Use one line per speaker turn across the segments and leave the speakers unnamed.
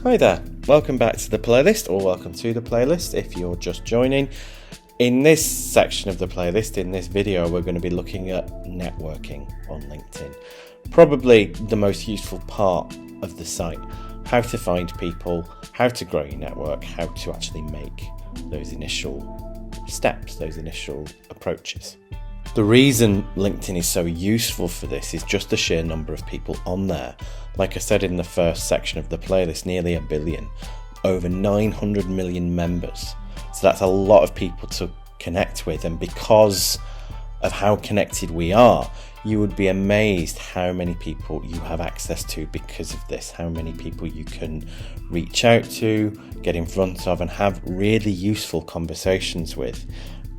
Hi there, welcome back to the playlist, or welcome to the playlist if you're just joining. In this section of the playlist, in this video, we're going to be looking at networking on LinkedIn. Probably the most useful part of the site. How to find people, how to grow your network, how to actually make those initial steps, those initial approaches. The reason LinkedIn is so useful for this is just the sheer number of people on there. Like I said in the first section of the playlist, nearly 1 billion, over 900 million members. So that's a lot of people to connect with, and because of how connected we are, you would be amazed how many people you have access to because of this, how many people you can reach out to, get in front of, and have really useful conversations with.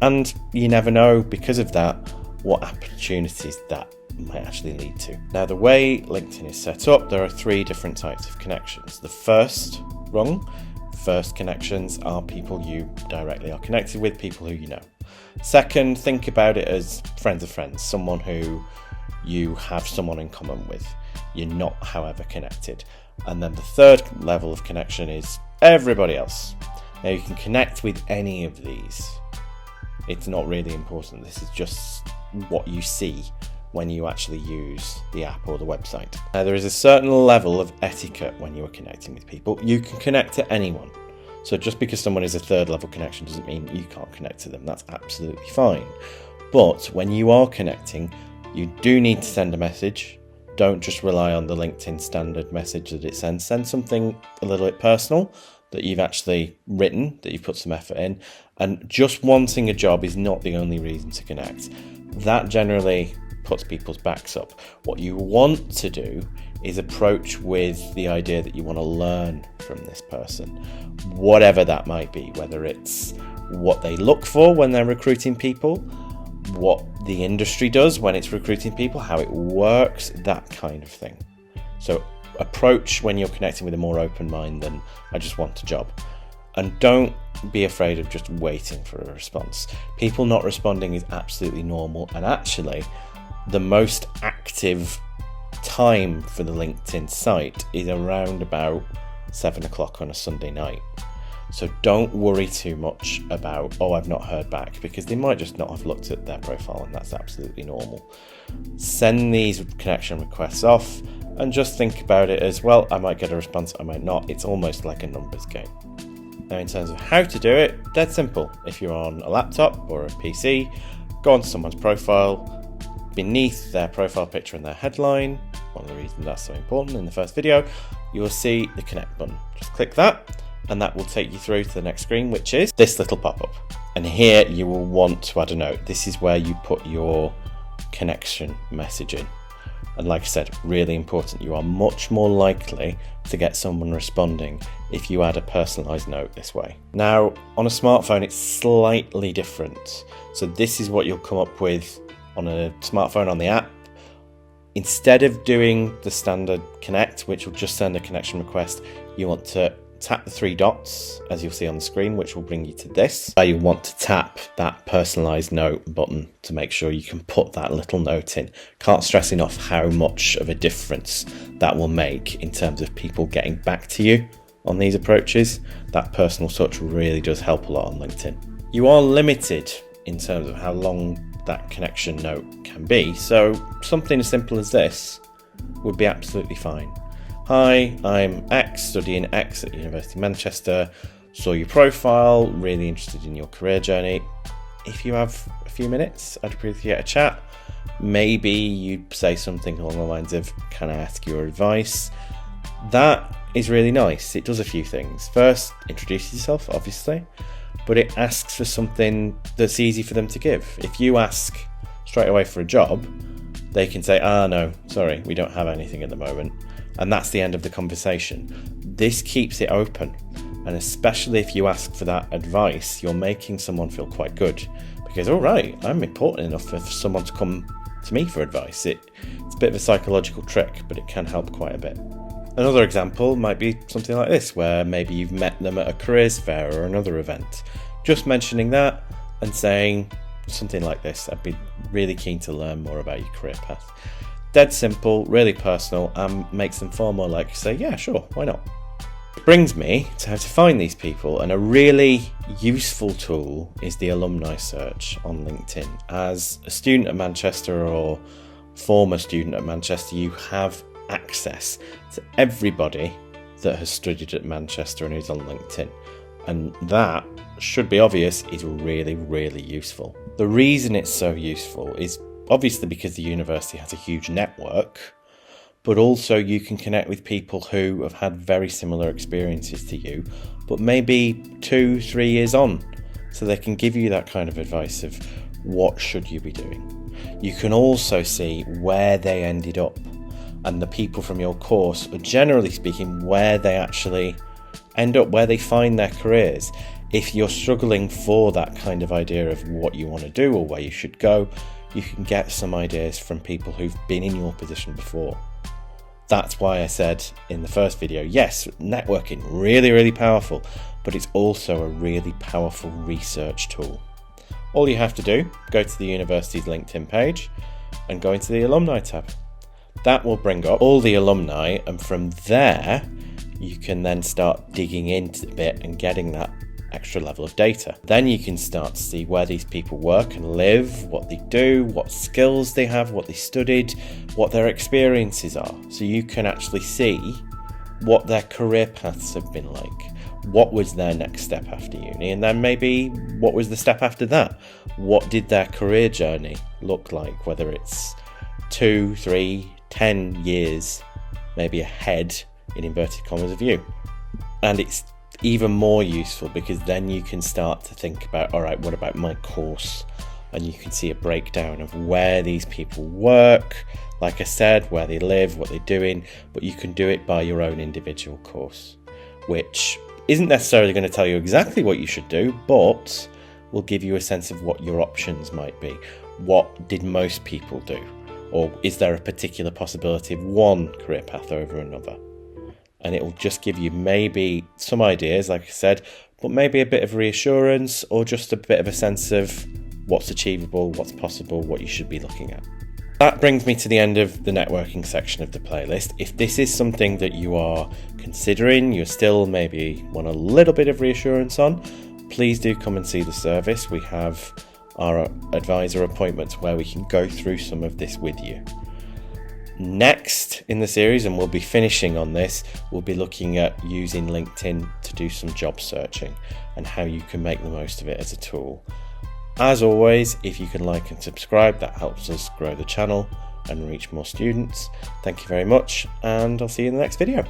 And you never know, because of that, what opportunities that might actually lead to. Now, the way LinkedIn is set up, there are 3 different types of connections. The first connections are people you directly are connected with, people who you know. Second, think about it as friends of friends, someone who you have someone in common with. You're not, however, connected. And then the third level of connection is everybody else. Now, you can connect with any of these. It's not really important. This is just what you see when you actually use the app or the website. Now, there is a certain level of etiquette when you are connecting with people. You can connect to anyone. So just because someone is a third level connection doesn't mean you can't connect to them. That's absolutely fine. But when you are connecting, you do need to send a message. Don't just rely on the LinkedIn standard message that it sends. Send something a little bit personal that you've actually written, that you've put some effort in. And just wanting a job is not the only reason to connect. That generally puts people's backs up. What you want to do is approach with the idea that you want to learn from this person, whatever that might be, whether it's what they look for when they're recruiting people, what the industry does when it's recruiting people, how it works, that kind of thing. So approach when you're connecting with a more open mind than I just want a job. And don't be afraid of just waiting for a response. People not responding is absolutely normal, and actually the most active time for the LinkedIn site is around about 7 o'clock on a Sunday night. So don't worry too much about, I've not heard back, because they might just not have looked at their profile, and that's absolutely normal. Send these connection requests off and just think about it as, well, I might get a response, I might not. It's almost like a numbers game. Now, in terms of how to do it, dead simple. If you're on a laptop or a PC, go onto someone's profile. Beneath their profile picture and their headline, one of the reasons that's so important in the first video, you will see the connect button. Just click that, and that will take you through to the next screen, which is this little pop-up. And here you will want to add a note. This is where you put your connection message in. And like I said, really important, you are much more likely to get someone responding if you add a personalized note this way. Now, on a smartphone, it's slightly different. So this is what you'll come up with on a smartphone on the app. Instead of doing the standard connect, which will just send a connection request, you want to tap the 3 dots, as you'll see on the screen, which will bring you to this. You want to tap that personalized note button to make sure you can put that little note in. Can't stress enough how much of a difference that will make in terms of people getting back to you on these approaches. That personal touch really does help a lot on LinkedIn. You are limited in terms of how long that connection note can be, so something as simple as this would be absolutely fine. Hi, I'm X, studying X at University of Manchester, saw your profile, really interested in your career journey. If you have a few minutes, I'd appreciate a chat. Maybe you say something along the lines of, can I ask your advice? That is really nice. It does a few things. First, introduce yourself, obviously, but it asks for something that's easy for them to give. If you ask straight away for a job, they can say, no, sorry, we don't have anything at the moment. And that's the end of the conversation. This keeps it open. And especially if you ask for that advice, you're making someone feel quite good. Because, all right, I'm important enough for someone to come to me for advice. It's a bit of a psychological trick, but it can help quite a bit. Another example might be something like this, where maybe you've met them at a careers fair or another event. Just mentioning that and saying something like this, I'd be really keen to learn more about your career path. Dead simple, really personal, and makes them far more likely to say, yeah, sure, why not? Which brings me to how to find these people, and a really useful tool is the alumni search on LinkedIn. As a student at Manchester or former student at Manchester, you have access to everybody that has studied at Manchester and who's on LinkedIn. And that should be obvious, is really, really useful. The reason it's so useful is obviously because the university has a huge network, but also you can connect with people who have had very similar experiences to you, but maybe 2-3 years on. So they can give you that kind of advice of what should you be doing. You can also see where they ended up, and the people from your course, or generally speaking, where they actually end up, where they find their careers. If you're struggling for that kind of idea of what you want to do or where you should go, you can get some ideas from people who've been in your position before. That's why I said in the first video, yes, networking, really, really powerful, but it's also a really powerful research tool. All you have to do, go to the university's LinkedIn page and go into the alumni tab. That will bring up all the alumni, and from there, you can then start digging into a bit and getting that extra level of data. Then you can start to see where these people work and live, what they do, what skills they have, what they studied, what their experiences are. So you can actually see what their career paths have been like. What was their next step after uni? And then maybe what was the step after that? What did their career journey look like? Whether it's 2, 3, 10 years, maybe ahead in inverted commas of you. And it's even more useful because then you can start to think about, all right, what about my course? And you can see a breakdown of where these people work, like I said, where they live, what they're doing, but you can do it by your own individual course, which isn't necessarily going to tell you exactly what you should do, but will give you a sense of what your options might be. What did most people do? Or is there a particular possibility of one career path over another? And it will just give you maybe some ideas, like I said, but maybe a bit of reassurance or just a bit of a sense of what's achievable, what's possible, what you should be looking at. That brings me to the end of the networking section of the playlist. If this is something that you are considering, you're still maybe want a little bit of reassurance on, please do come and see the service. We have our advisor appointments where we can go through some of this with you. Next in the series, and we'll be finishing on this, we'll be looking at using LinkedIn to do some job searching and how you can make the most of it as a tool. As always, if you can like and subscribe, that helps us grow the channel and reach more students. Thank you very much, and I'll see you in the next video.